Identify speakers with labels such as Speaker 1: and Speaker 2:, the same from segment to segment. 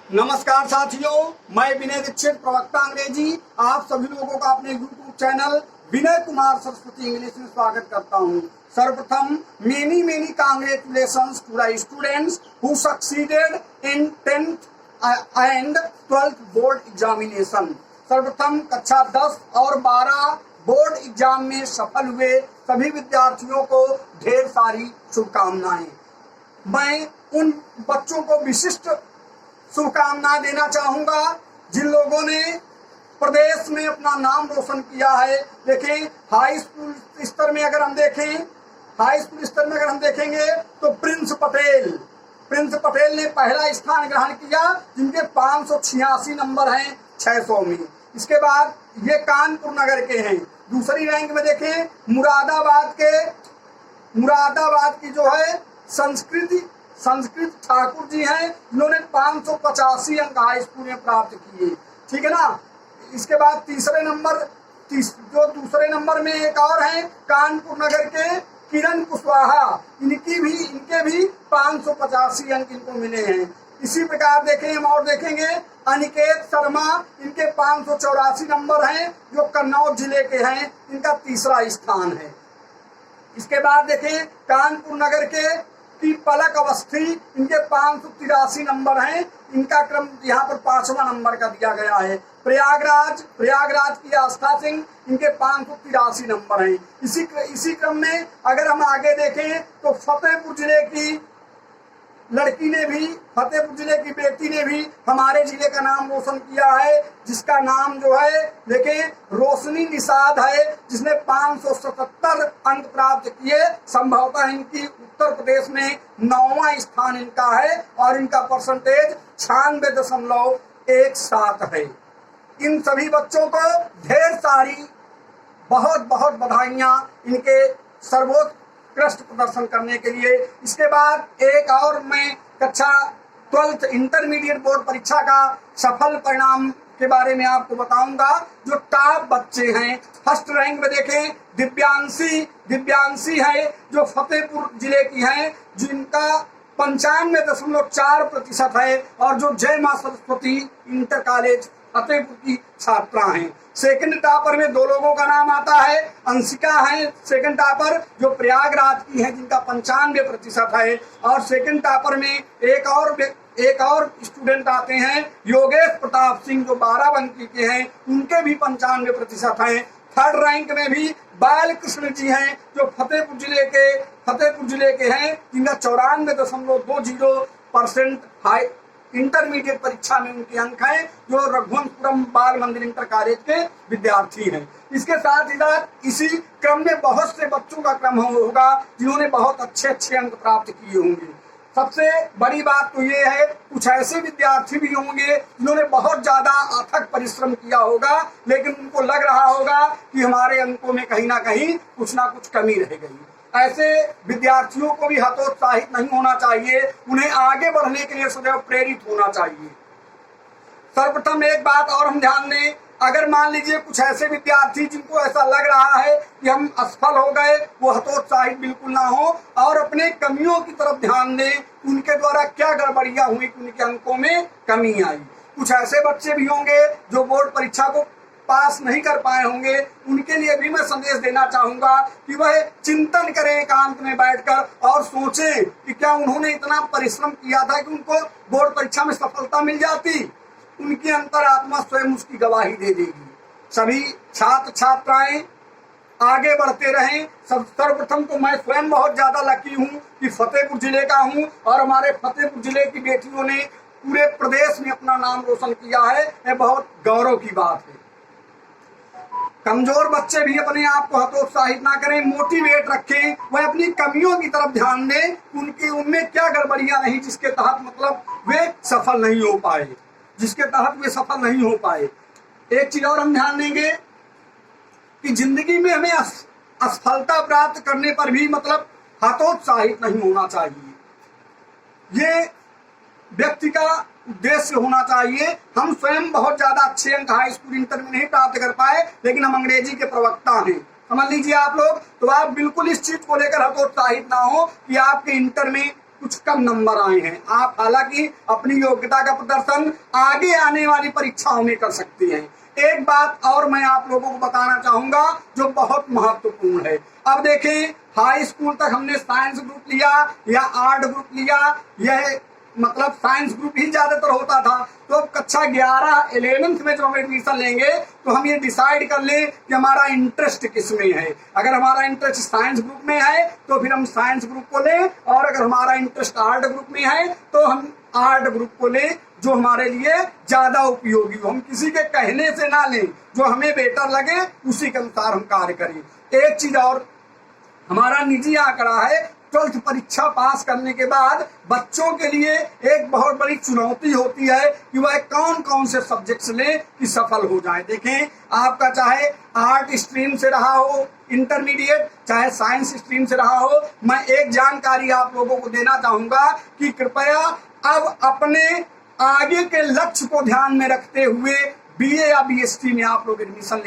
Speaker 1: नमस्कार साथियों, मैं विनय दीक्षित, प्रवक्ता अंग्रेजी, आप सभी लोगों का अपने YouTube channel Vinay Kumar Saraswati English में स्वागत करता हूं। सर्वप्रथम many congratulations to the students who succeeded in 10th and 12th board examination. सर्वप्रथम कक्षा 10 और 12 बोर्ड एग्जाम में सफल हुए सभी विद्यार्थियों को ढेर सारी शुभकामनाएं। मैं उन बच्चों को विशिष्ट शुभकामनाएं देना चाहूंगा जिन लोगों ने प्रदेश में अपना नाम रोशन किया है। देखें, हाई स्कूल स्तर में अगर हम देखेंगे तो प्रिंस पटेल ने पहला स्थान ग्रहण किया, जिनके 586 नंबर हैं 600 में। इसके बाद ये कानपुर नगर के हैं। दूसरी रैंक में देखें, मुरादाबाद की जो है संस्कृत ठाकुर जी हैं, जिन्होंने 585 अंक हाई स्कूल में प्राप्त किए। ठीक है ना। इसके बाद दूसरे नंबर में एक और हैं कानपुर नगर के किरण कुशवाहा, इनके भी 585 अंक इनको मिले हैं। इसी प्रकार देखें, हम और देखेंगे अनिकेत शर्मा, इनके 584 नंबर हैं, जो कन्नौज जिले के हैं, इनका तीसरा स्थान है। इसके बाद देखें कानपुर नगर के की पलक अवस्थी, इनके 583 नंबर हैं, इनका क्रम यहाँ पर 5वां नंबर का दिया गया है। प्रयागराज की आस्था सिंह, इनके 583 नंबर हैं। इसी क्रम में अगर हम आगे देखें तो फतेहपुर जिले की बेटी ने भी हमारे जिले का नाम रोशन किया है, जिसका नाम जो है देखें रोशनी निषाद है, जिसने 577 अंक प्राप्त किए। संभवतः इनकी उत्तर प्रदेश में 9वां स्थान इनका है और इनका परसेंटेज 96.17 है। इन सभी बच्चों को ढेर सारी बहुत बधाइयां इनके सर्वोत्कृष्ट प्रदर्शन करने के लिए। इसके बाद एक और मैं कक्षा 12th इंटरमीडिएट बोर्ड परीक्षा का सफल परिणाम के बारे में आपको बताऊंगा। जो टॉप बच्चे हैं, फर्स्ट रैंक में देखें दिव्यांशी है, जो फतेहपुर जिले की हैं, जिनका 95.4% है, और जो जय मां सरस्वती इंटर कॉलेज फतेहपुर की छात्रा हैं। सेकंड टॉपर में दो लोगों का नाम आता है। अंशिका है सेकंड टॉपर, जो प्रयागराज की हैं, जिनका 95% है। और सेकंड टॉपर में एक और स्टूडेंट आते हैं, योगेश प्रताप सिंह, जो बाराबंकी के हैं, उनके भी 95% हैं। थर्ड रैंक में भी बालकृष्ण जी हैं, जो फतेहपुर जिले के हैं, जिनका 94.20% हाई इंटरमीडिएट परीक्षा में उनके अंक हैं, जो रघुवंशपुरम बाल मंदिर इंटर कॉलेज के विद्यार्थी हैं। इसके साथ ही साथ इसी क्रम में बहुत से बच्चों का क्रम होगा जिन्होंने बहुत अच्छे अंक प्राप्त किए होंगे। सबसे बड़ी बात तो ये है, कुछ ऐसे विद्यार्थी भी होंगे जिन्होंने बहुत ज्यादा अथक परिश्रम किया होगा, लेकिन उनको लग रहा होगा कि हमारे अंकों में कहीं ना कहीं कुछ ना कुछ कमी रह गई। ऐसे विद्यार्थियों को भी हतोत्साहित नहीं होना चाहिए, उन्हें आगे बढ़ने के लिए सदैव प्रेरित होना चाहिए। सर्वप्रथम एक बात और हम ध्यान दें, अगर मान लीजिए कुछ ऐसे विद्यार्थी जिनको ऐसा लग रहा है कि हम असफल हो गए, वो हतोत्साहित बिल्कुल ना हो और अपने कमियों की तरफ ध्यान दें, उनके द्वारा क्या गड़बड़ियां हुई कि उनके अंकों में कमी आई। कुछ ऐसे बच्चे भी होंगे जो बोर्ड परीक्षा को पास नहीं कर पाए होंगे, उनके लिए भी मैं संदेश देना चाहूंगा कि वह चिंतन करें एकांत में बैठकर और सोचें कि क्या उन्होंने इतना परिश्रम किया था कि उनको बोर्ड परीक्षा में सफलता मिल जाती। उनकी अंतरात्मा स्वयं उसकी गवाही दे देगी। सभी छात्र छात्राएं आगे बढ़ते रहें। सर्वप्रथम तो मैं स्वयं बहुत ज्यादा लकी हूं कि फतेहपुर जिले का हूं और हमारे फतेहपुर जिले की बेटियों ने पूरे प्रदेश में अपना नाम रोशन किया है। यह बहुत गौरव की बात है। कमजोर बच्चे भी अपने आप को हतोत्साहित ना करें, मोटिवेट रखें, वह अपनी कमियों की तरफ ध्यान दें, उनमें क्या गड़बड़ियां नहीं जिसके तहत वे सफल नहीं हो पाए। एक चीज और हम ध्यान देंगे कि जिंदगी में हमें असफलता प्राप्त करने पर भी हतोत्साहित नहीं होना चाहिए। ये व्यक्ति का उद्देश्य होना चाहिए। हम स्वयं बहुत ज्यादा अच्छे अंक हाई स्कूल इंटर में नहीं प्राप्त कर पाए, लेकिन हम अंग्रेजी के प्रवक्ता हैं, समझ लीजिए आप लोग। तो आप बिल्कुल इस चीज को लेकर हतोत्साहित ना हो कि आपके इंटर में कुछ कम नंबर आए हैं। आप हालांकि अपनी योग्यता का प्रदर्शन आगे आने वाली परीक्षाओं में कर सकते हैं। एक बात और मैं आप लोगों को बताना चाहूंगा जो बहुत महत्वपूर्ण है। अब देखें, हाई स्कूल तक हमने साइंस ग्रुप लिया या आर्ट ग्रुप लिया, यह मतलब साइंस ग्रुप ही ज्यादातर होता था। तो अब कक्षा 11 11th में जब हम एडमिशन लेंगे तो हम ये डिसाइड कर ले कि हमारा इंटरेस्ट किस में है। अगर हमारा इंटरेस्ट साइंस ग्रुप में है तो फिर हम साइंस ग्रुप को लें, और अगर हमारा इंटरेस्ट आर्ट ग्रुप में है तो हम आर्ट ग्रुप को लें, जो हमारे लिए ज्यादा उपयोगी हो। हम किसी के कहने से ना लें, जो हमें बेटर लगे उसी के अनुसार हम कार्य करें। एक चीज और, हमारा निजी आंकड़ा है 12th परीक्षा पास करने के बाद बच्चों के लिए एक बहुत बड़ी चुनौती होती है कि वह कौन कौन से सब्जेक्ट्स लें कि सफल हो जाए। देखें, आपका चाहे आर्ट स्ट्रीम से रहा हो इंटरमीडिएट, चाहे साइंस स्ट्रीम से रहा हो, मैं एक जानकारी आप लोगों को देना चाहूंगा कि कृपया अब अपने आगे के लक्ष्य को ध्यान में रखते हुए बीए या बीएससी में आप लोग एडमिशन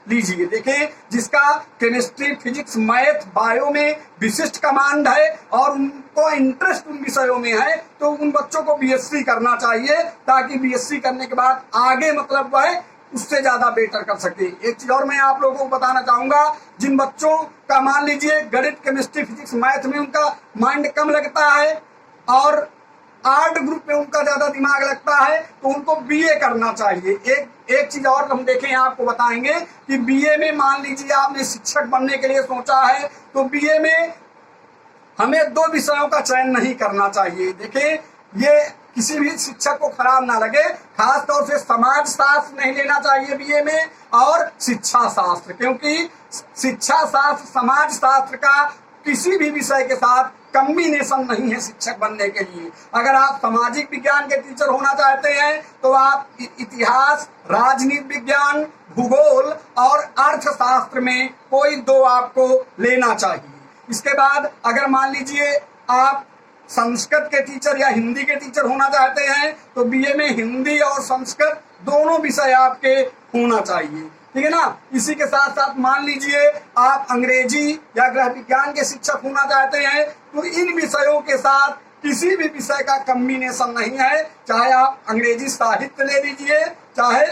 Speaker 1: लीजिए। देखें, जिसका केमिस्ट्री, फिजिक्स, मैथ, बायो में विशिष्ट कमांड है और उनको इंटरेस्ट उन विषयों में है, तो उन बच्चों को बीएससी करना चाहिए, ताकि बीएससी करने के बाद आगे मतलब वह उससे ज्यादा बेटर कर सके। एक चीज और मैं आप लोगों को बताना चाहूंगा, जिन बच्चों का मान लीजिए गणित, केमिस्ट्री, फिजिक्स, मैथ में उनका माइंड कम लगता है और आर्ट ग्रुप में उनका ज्यादा दिमाग लगता है, तो उनको बीए करना चाहिए। एक चीज और हम देखें, आपको बताएंगे कि बीए में मान लीजिए आपने शिक्षक बनने के लिए सोचा है, तो बीए में हमें 2 विषयों का चयन नहीं करना चाहिए। देखें, ये किसी भी शिक्षक को खराब ना लगे, खास तौर से समाज शास्त्र नहीं लेना चाहिए बीए में और शिक्षा शास्त्र, क्योंकि शिक्षा शास्त्र समाज शास्त्र का किसी भी विषय के साथ कॉम्बिनेशन नहीं है शिक्षक बनने के लिए। अगर आप सामाजिक विज्ञान के टीचर होना चाहते हैं तो आप इतिहास, राजनीति विज्ञान, भूगोल और अर्थशास्त्र में कोई 2 आपको लेना चाहिए। इसके बाद अगर मान लीजिए आप संस्कृत के टीचर या हिंदी के टीचर होना चाहते हैं तो बीए में हिंदी और संस्कृत दोनों विषय आपके होना चाहिए, ठीक है ना। इसी के साथ साथ मान लीजिए आप अंग्रेजी या गृह विज्ञान के शिक्षक होना चाहते हैं तो इन विषयों के साथ किसी भी विषय का कॉम्बिनेशन नहीं है। चाहे आप अंग्रेजी साहित्य ले लीजिए, चाहे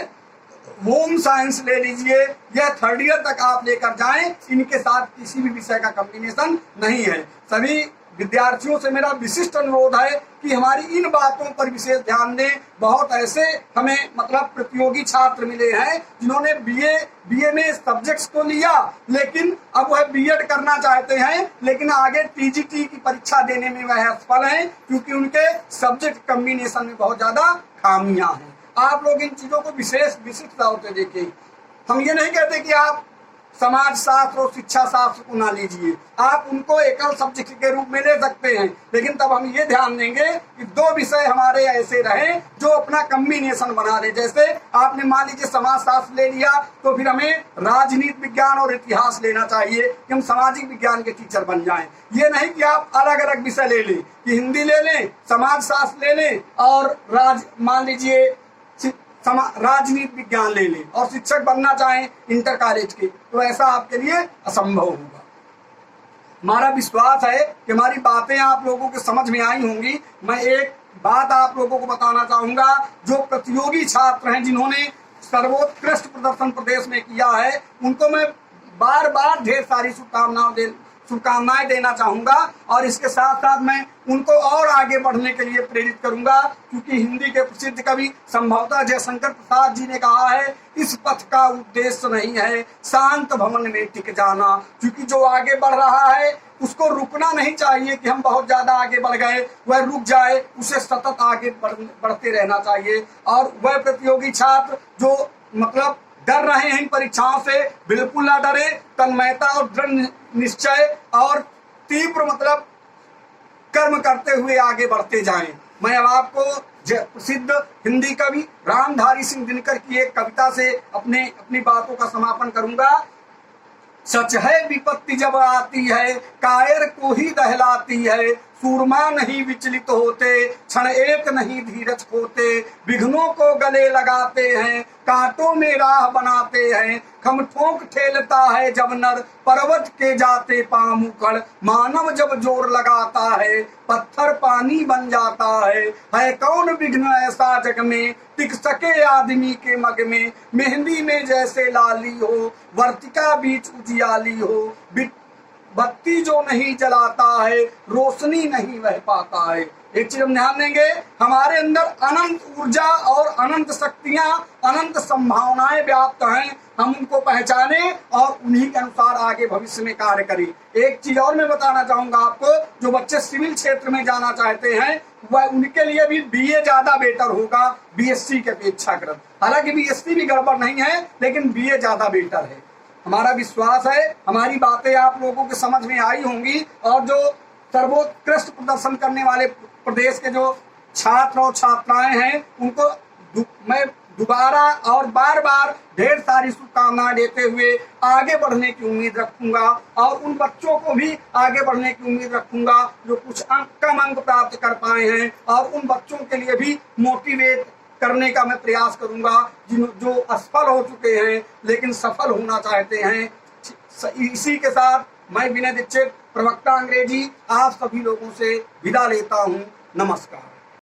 Speaker 1: होम साइंस ले लीजिए, यह 3rd ईयर तक आप लेकर जाएं, इनके साथ किसी भी विषय का कॉम्बिनेशन नहीं है। सभी विद्यार्थियों से मेरा विशिष्ट अनुरोध है कि हमारी इन बातों पर विशेष ध्यान दें। बहुत ऐसे हमें मतलब प्रतियोगी छात्र मिले हैं जिन्होंने बीए में सब्जेक्ट्स तो लिया, लेकिन अब वह बीएड करना चाहते हैं, लेकिन आगे टीजीटी की परीक्षा देने में वह असफल हैं क्योंकि उनके सब्जेक्ट कॉम्बिनेशन में बहुत ज्यादा खामियां हैं। आप लोग इन चीजों को विशिष्ट तौर से देखें। हम ये नहीं कहते कि आप समाज शास्त्र और शिक्षा शास्त्र को ना लीजिए, आप उनको एकल सब्जेक्ट के रूप में ले सकते हैं, लेकिन तब हम ये ध्यान देंगे कि 2 विषय हमारे ऐसे रहें जो अपना कॉम्बिनेशन बना ले। जैसे आपने मान लीजिए समाज शास्त्र ले लिया तो फिर हमें राजनीति विज्ञान और इतिहास लेना चाहिए कि हम सामाजिक विज्ञान के टीचर बन जाएं। ये नहीं कि आप अलग अलग विषय ले लें, कि हिंदी ले लें, समाज शास्त्र ले लें और मान लीजिए राजनीति विज्ञान ले लें और शिक्षक बनना चाहें इंटर कॉलेज के, तो ऐसा आपके लिए असंभव होगा। हमारा विश्वास है कि हमारी बातें आप लोगों के समझ में आई होंगी। मैं एक बात आप लोगों को बताना चाहूंगा, जो प्रतियोगी छात्र हैं जिन्होंने सर्वोत्कृष्ट प्रदर्शन प्रदेश में किया है, उनको मैं बार बार ढेर सारी शुभकामनाएं देना चाहूंगा और इसके साथ साथ मैं उनको और आगे बढ़ने के लिए प्रेरित करूंगा, क्योंकि हिंदी के प्रसिद्ध कवि संभवतः जयशंकर प्रसाद जी ने कहा है, इस पथ का उद्देश्य नहीं है शांत भवन में टिक जाना। क्योंकि जो आगे बढ़ रहा है उसको रुकना नहीं चाहिए कि हम बहुत ज्यादा आगे बढ़ गए, वह रुक जाए, उसे सतत आगे बढ़ते रहना चाहिए। और वह प्रतियोगी छात्र जो मतलब डर रहे हैं इन परीक्षाओं से, बिल्कुल ना डरे, तन्मयता और दृढ़ निश्चय और तीव्र मतलब कर्म करते हुए आगे बढ़ते जाएं। मैं अब आपको प्रसिद्ध हिंदी कवि रामधारी सिंह दिनकर की एक कविता से अपनी बातों का समापन करूंगा। सच है विपत्ति जब आती है कायर को ही दहलाती है, सूरमा नहीं विचलित होते, क्षण एक नहीं धीरज खोते, विघ्नों को गले लगाते हैं, कांटों में राह बनाते हैं, खम ठोक ठेलता है जब नर, पर्वत के जाते पांव उखड़, मानव जब जोर लगाता है, पत्थर पानी बन जाता है कौन विघ्न ऐसा जग में, टिक सके आदमी के मग में, मेहंदी में जैसे लाली हो, वर्तिका बीच उजियाली हो, बत्ती जो नहीं जलाता है, रोशनी नहीं बह पाता है। एक चीज हम ध्यान देंगे, हमारे अंदर अनंत ऊर्जा और अनंत शक्तियां, अनंत संभावनाएं व्याप्त हैं। हम उनको पहचाने और उन्हीं के अनुसार आगे भविष्य में कार्य करें। एक चीज और मैं बताना चाहूंगा आपको, जो बच्चे सिविल क्षेत्र में जाना चाहते हैं वह उनके लिए भी बीए ज्यादा बेटर होगा बीएससी के अपेक्षाकृत। हालांकि बीएससी भी गड़बड़ नहीं है, लेकिन बीए ज्यादा बेटर है। हमारा विश्वास है हमारी बातें आप लोगों के समझ में आई होंगी, और जो सर्वोत्कृष्ट प्रदर्शन करने वाले प्रदेश के जो छात्र और छात्राएं हैं उनको मैं दोबारा और बार बार ढेर सारी शुभकामनाएं देते हुए आगे बढ़ने की उम्मीद रखूंगा, और उन बच्चों को भी आगे बढ़ने की उम्मीद रखूंगा जो कुछ कम अंक प्राप्त कर पाए हैं, और उन बच्चों के लिए भी मोटिवेट करने का मैं प्रयास करूंगा जो असफल हो चुके हैं लेकिन सफल होना चाहते हैं। इसी के साथ मैं विनय दीक्षित, प्रवक्ता अंग्रेजी, आप सभी लोगों से विदा लेता हूं। नमस्कार।